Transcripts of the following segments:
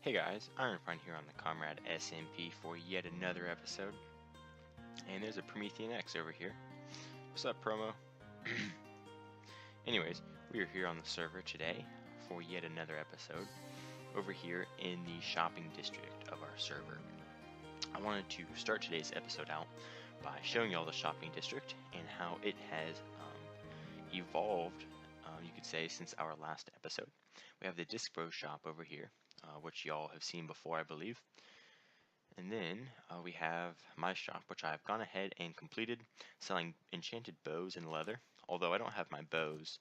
Hey guys, Ironpine here on the ComradeSMP for yet another episode. And there's a Promethean X over here. What's up, promo? Anyways, we are here on the server today for yet another episode over here in the shopping district of our server. I wanted to start today's episode out by showing you all the shopping district and how it has evolved, you could say, since our last episode. We have the Disc Bro shop over here, which y'all have seen before, I believe. And then we have my shop, which I've gone ahead and completed, selling enchanted bows and leather. Although I don't have my bows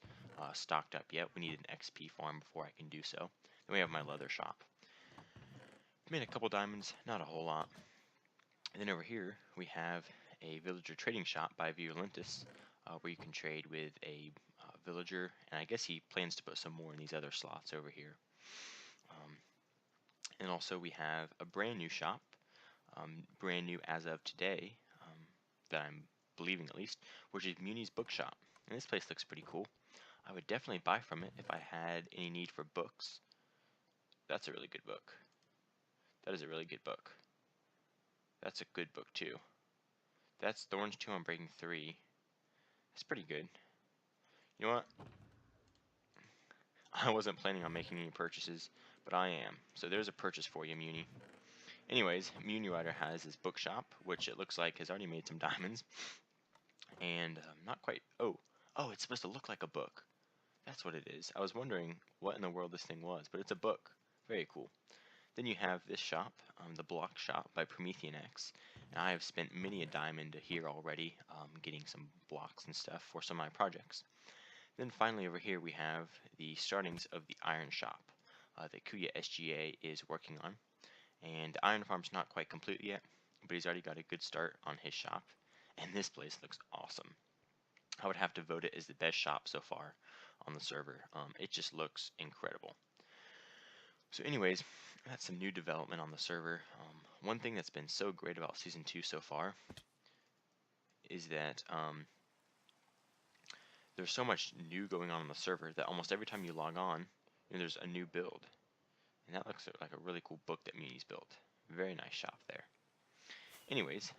stocked up yet, we need an XP farm before I can do so. Then we have my leather shop. Made a couple diamonds, not a whole lot. And then over here we have a villager trading shop by Virulentis, where you can trade with a villager, and I guess he plans to put some more in these other slots over here. And also we have a brand new shop, brand new as of today, that I'm believing at least, which is Muni's Bookshop. And this place looks pretty cool. I would definitely buy from it if I had any need for books. That's a really good book. That is a really good book. That's a good book too. That's Thorns 2 on Breaking 3. That's pretty good. You know what? I wasn't planning on making any purchases, but I am. So there's a purchase for you, Muni. Anyways, Muni Rider has his bookshop, which it looks like has already made some diamonds. And not quite... Oh, it's supposed to look like a book. That's what it is. I was wondering what in the world this thing was, but it's a book. Very cool. Then you have this shop, the Block Shop by Promethean X. And I have spent many a diamond here already, getting some blocks and stuff for some of my projects. Then finally over here we have the startings of the Iron Shop that Kuya SGA is working on. And the Iron Farm's not quite complete yet, but he's already got a good start on his shop. And this place looks awesome. I would have to vote it as the best shop so far on the server. It just looks incredible. So anyways, that's some new development on the server. One thing that's been so great about Season 2 so far is that there's so much new going on the server that almost every time you log on, there's a new build. And that looks like a really cool book that Muni's built. Very nice shop there. Anyways,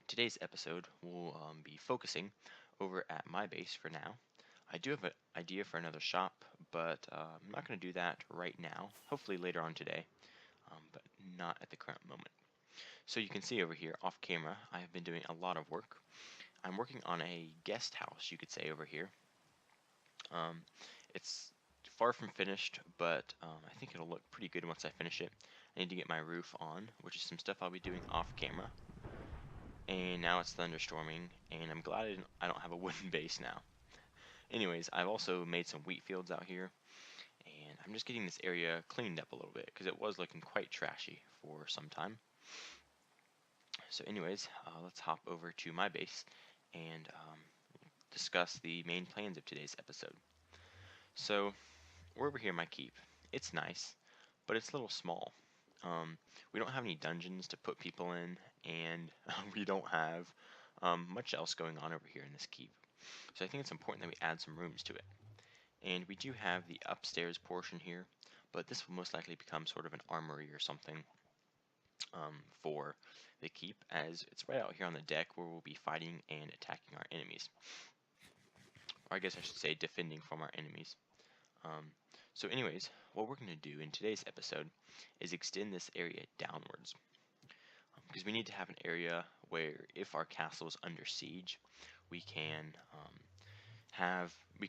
today's episode will be focusing over at my base for now. I do have an idea for another shop, but I'm not going to do that right now. Hopefully later on today, but not at the current moment. So you can see over here, off camera, I have been doing a lot of work. I'm working on a guest house, you could say, over here. It's far from finished, but I think it'll look pretty good once I finish it. I need to get my roof on, which is some stuff I'll be doing off camera. And now it's thunderstorming, and I'm glad I don't have a wooden base now. Anyways, I've also made some wheat fields out here, and I'm just getting this area cleaned up a little bit, because it was looking quite trashy for some time. So anyways, let's hop over to my base and discuss the main plans of today's episode. So, we're over here in my keep. It's nice, but it's a little small. We don't have any dungeons to put people in, and we don't have much else going on over here in this keep. So I think it's important that we add some rooms to it. And we do have the upstairs portion here, but this will most likely become sort of an armory or something for the keep, as it's right out here on the deck where we'll be fighting and attacking our enemies. Or I guess I should say defending from our enemies. So anyways, what we're going to do in today's episode is extend this area downwards. Because we need to have an area where if our castle is under siege, we can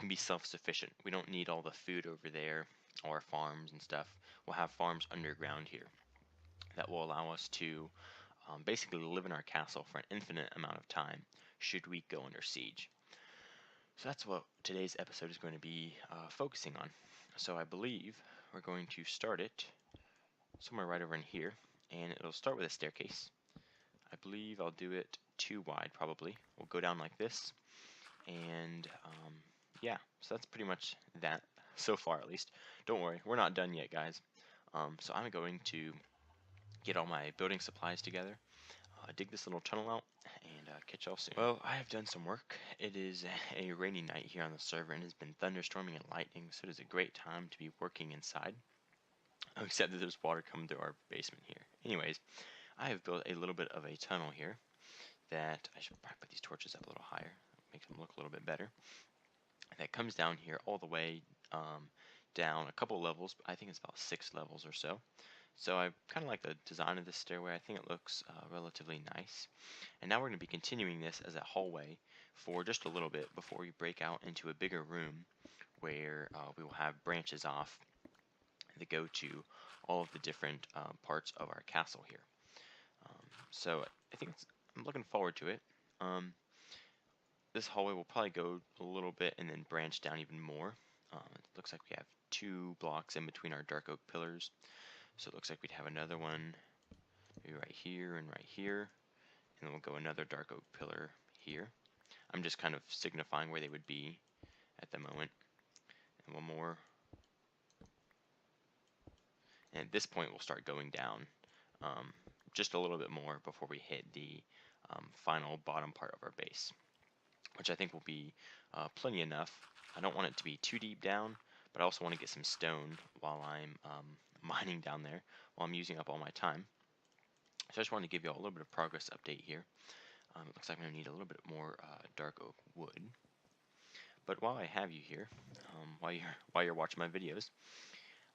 be self-sufficient. We don't need all the food over there or farms and stuff. We'll have farms underground here that will allow us to basically live in our castle for an infinite amount of time should we go under siege. So that's what today's episode is going to be focusing on. So I believe we're going to start it somewhere right over in here, and it'll start with a staircase. I believe I'll do it 2 wide probably. We'll go down like this, and yeah, so that's pretty much that so far at least. Don't worry, we're not done yet, guys. So I'm going to get all my building supplies together, dig this little tunnel out, and catch y'all soon. Well, I have done some work. It is a rainy night here on the server, and it has been thunderstorming and lightning, so it is a great time to be working inside. except that there's water coming through our basement here. Anyways, I have built a little bit of a tunnel here that I should probably put these torches up a little higher, make them look a little bit better. That comes down here all the way down a couple levels. I think it's about 6 levels or so. So I kind of like the design of this stairway. I think it looks relatively nice. And now we're going to be continuing this as a hallway for just a little bit before we break out into a bigger room where we will have branches off that go to all of the different parts of our castle here. So I think I'm looking forward to it. This hallway will probably go a little bit and then branch down even more. It looks like we have 2 blocks in between our dark oak pillars. So it looks like we'd have another one maybe right here and right here. And then we'll go another dark oak pillar here. I'm just kind of signifying where they would be at the moment. And one more. And at this point we'll start going down just a little bit more before we hit the final bottom part of our base, which I think will be plenty enough. I don't want it to be too deep down, but I also want to get some stone while I'm mining down there, while I'm using up all my time. So I just wanted to give you all a little bit of progress update here. It looks like I'm going to need a little bit more dark oak wood. But while I have you here, while you're watching my videos,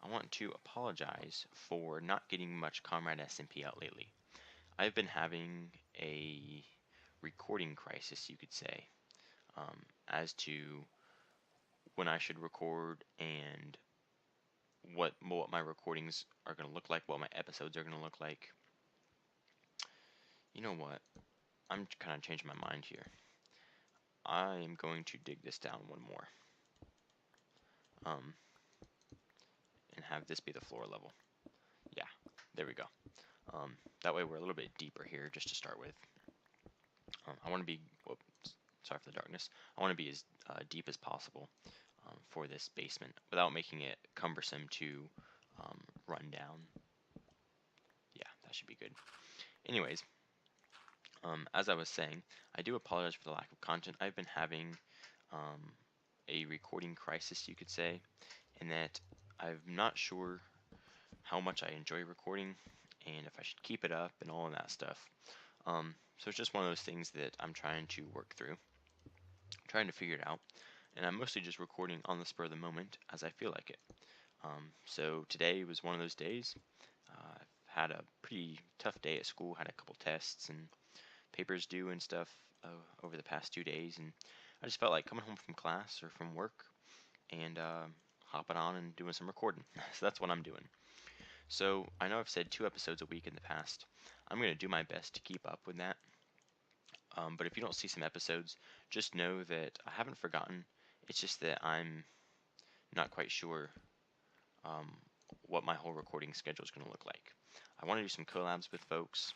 I want to apologize for not getting much ComradeSMP out lately. I've been having a recording crisis, you could say, as to when I should record and what my recordings are going to look like, what my episodes are going to look like. You know what? I'm kind of changing my mind here. I am going to dig this down one more. And have this be the floor level. Yeah, there we go. That way we're a little bit deeper here just to start with. I want to be, whoops, sorry for the darkness, I want to be as deep as possible for this basement without making it cumbersome to run down. Yeah, that should be good. Anyways, as I was saying, I do apologize for the lack of content. I've been having a recording crisis, you could say, in that I'm not sure how much I enjoy recording and if I should keep it up and all of that stuff. So it's just one of those things that I'm trying to work through, trying to figure it out, and I'm mostly just recording on the spur of the moment as I feel like it. So today was one of those days. I've had a pretty tough day at school, had a couple tests and papers due and stuff over the past 2 days, and I just felt like coming home from class or from work and hopping on and doing some recording. So that's what I'm doing. So I know I've said 2 episodes a week in the past. I'm going to do my best to keep up with that. But if you don't see some episodes, just know that I haven't forgotten. It's just that I'm not quite sure what my whole recording schedule is going to look like. I want to do some collabs with folks,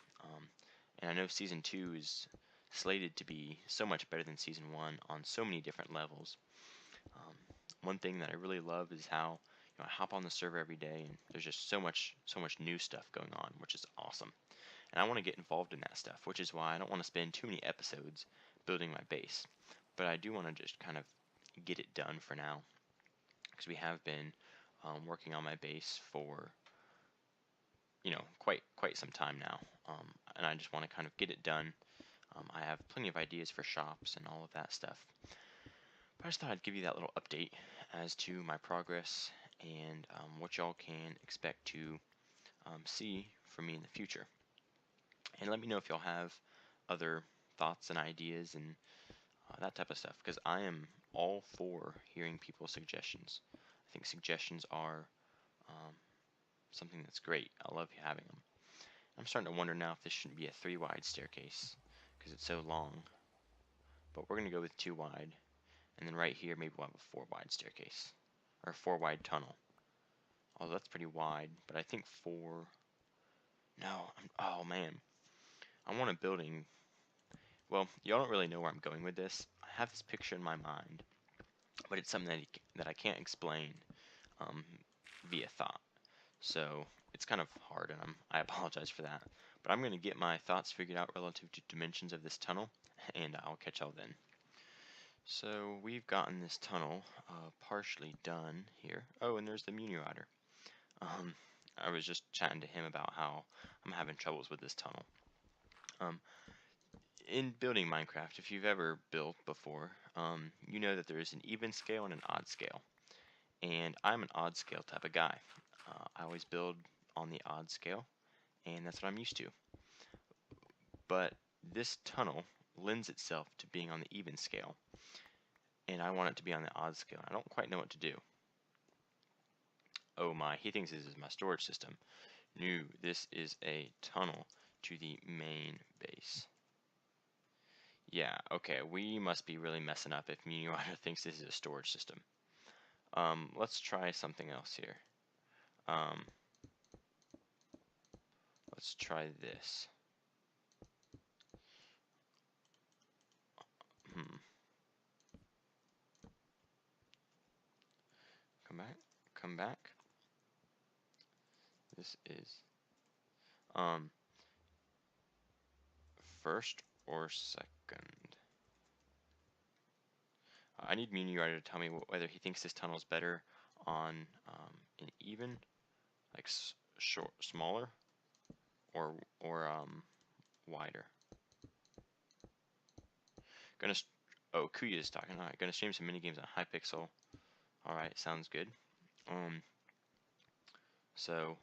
and I know Season 2 is slated to be so much better than Season 1 on so many different levels. One thing that I really love is how I hop on the server every day, and there's just so much new stuff going on, which is awesome. And I want to get involved in that stuff, which is why I don't want to spend too many episodes building my base. But I do want to just kind of get it done for now, because we have been working on my base for quite some time now, and I just want to kind of get it done. I have plenty of ideas for shops and all of that stuff. But I just thought I'd give you that little update as to my progress and what y'all can expect to see from me in the future. And let me know if y'all have other thoughts and ideas and that type of stuff, because I am all for hearing people's suggestions. I think suggestions are something that's great. I love having them. I'm starting to wonder now if this shouldn't be a 3 wide staircase because it's so long. But we're going to go with 2 wide. And then right here, maybe we'll have a 4 wide staircase. Or a 4 wide tunnel. Although that's pretty wide. But I think 4... No. Oh, man. I want a building... Well, y'all don't really know where I'm going with this. I have this picture in my mind. But it's something that I can't explain via thought. So it's kind of hard, and I apologize for that. But I'm going to get my thoughts figured out relative to dimensions of this tunnel, and I'll catch y'all then. So we've gotten this tunnel partially done here. Oh, and there's the Muni Rider. I was just chatting to him about how I'm having troubles with this tunnel. In building Minecraft, if you've ever built before, you know that there is an even scale and an odd scale. And I'm an odd scale type of guy. I always build on the odd scale, and that's what I'm used to. But this tunnel lends itself to being on the even scale, and I want it to be on the odd scale. I don't quite know what to do. Oh my, he thinks this is my storage system. No, this is a tunnel to the main base. Yeah, okay, we must be really messing up if Muniwire thinks this is a storage system. Let's try something else here. Let's try this. Come back, come back. This is, first or second? I need Muniwire to tell me whether he thinks this tunnel is better on an even, like short, smaller, or wider. Oh, Kuya is talking. All right, gonna stream some mini games on Hypixel. All right, sounds good. So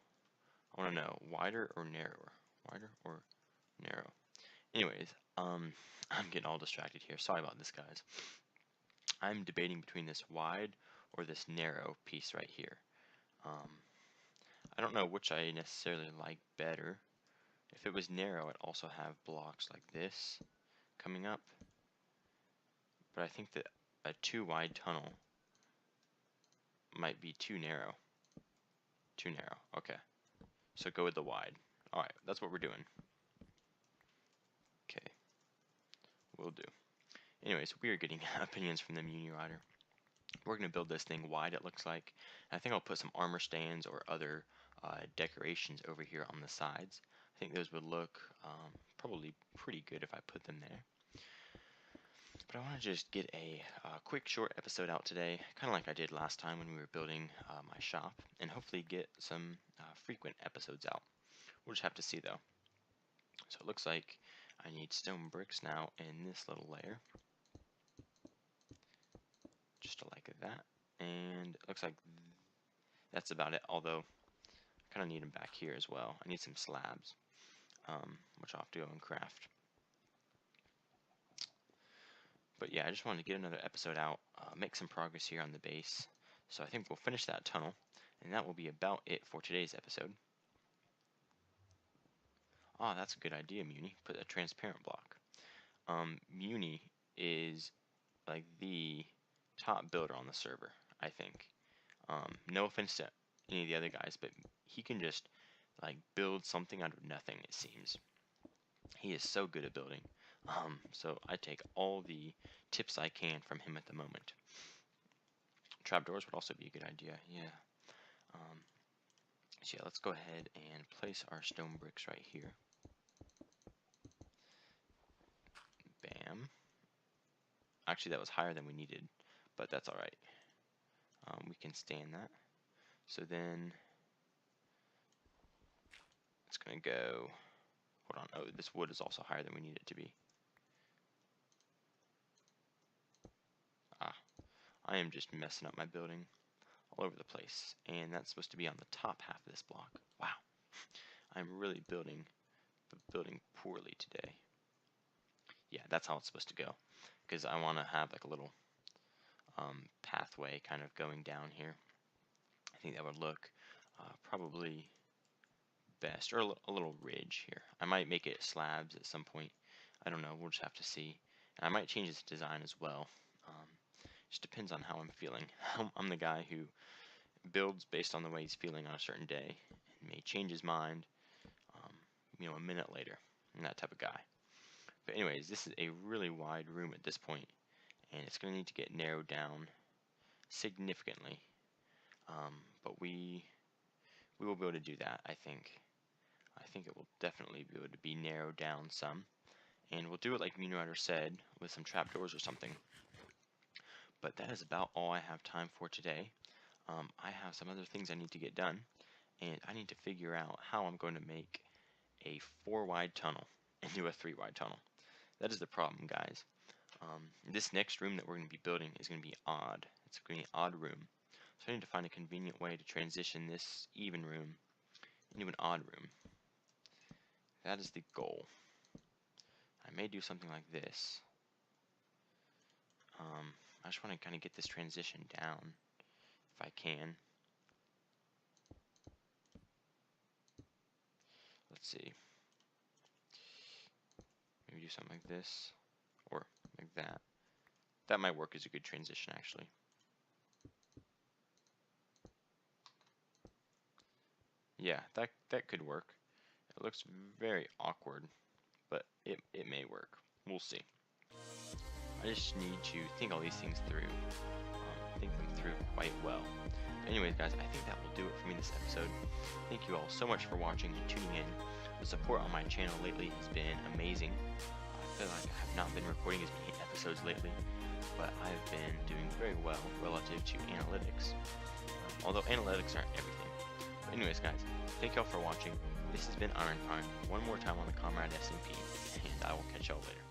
I want to know wider or narrower. Wider or narrow. Anyways, I'm getting all distracted here. Sorry about this, guys. I'm debating between this wide or this narrow piece right here. I don't know which I necessarily like better. If it was narrow, I'd also have blocks like this coming up. But I think that a too wide tunnel might be too narrow. Too narrow. Okay. So go with the wide. Alright, that's what we're doing. Okay. Will do. Anyways, we are getting opinions from the Muniwriter. We're going to build this thing wide, it looks like. I think I'll put some armor stands or other decorations over here on the sides. I think those would look probably pretty good if I put them there. But I want to just get a quick short episode out today, kind of like I did last time when we were building my shop, and hopefully get some frequent episodes out. We'll just have to see though. So it looks like I need stone bricks now in this little layer. Just like that. And it looks like that's about it, although I kind of need them back here as well. I need some slabs, which I'll have to go and craft. But yeah, I just wanted to get another episode out, make some progress here on the base. So I think we'll finish that tunnel, and that will be about it for today's episode. Ah, that's a good idea, Muni. Put a transparent block. Muni is like the top builder on the server, I think. No offense to any of the other guys, but he can just like build something out of nothing, it seems. He is so good at building. So I take all the tips I can from him at the moment. Trapdoors would also be a good idea, yeah. So yeah, let's go ahead and place our stone bricks right here. Bam. Actually, that was higher than we needed, but that's alright. We can stand that. So then it's going to go, hold on, oh, this wood is also higher than we need it to be. I am just messing up my building all over the place, and that's supposed to be on the top half of this block. Wow, I'm really building poorly today. Yeah, that's how it's supposed to go, because I want to have like a little pathway kind of going down here. I think that would look probably best, or a little ridge here. I might make it slabs at some point. I don't know, we'll just have to see. And I might change its design as well. Just depends on how I'm feeling. I'm the guy who builds based on the way he's feeling on a certain day, and may change his mind, a minute later. I'm that type of guy. But anyways, this is a really wide room at this point, and it's going to need to get narrowed down significantly. But we will be able to do that, I think. I think it will definitely be able to be narrowed down some. And we'll do it like Moonrider said, with some trapdoors or something. But that is about all I have time for today. I have some other things I need to get done, and I need to figure out how I'm going to make a 4-wide tunnel into a 3-wide tunnel. That is the problem, guys. This next room that we're going to be building is going to be odd. It's going to be an odd room. So I need to find a convenient way to transition this even room into an odd room. That is the goal. I may do something like this. I just want to kind of get this transition down if I can. Let's see. Maybe do something like this or like that. That might work as a good transition, actually. Yeah, that could work. It looks very awkward, but it may work. We'll see. I just need to think all these things through. Think them through quite well. But anyways, guys, I think that will do it for me this episode. Thank you all so much for watching and tuning in. The support on my channel lately has been amazing. I feel like I have not been recording as many episodes lately, but I've been doing very well relative to analytics. Although analytics aren't everything. But anyways, guys, thank y'all for watching. This has been Ironpine, one more time on the ComradeSMP, and I will catch y'all later.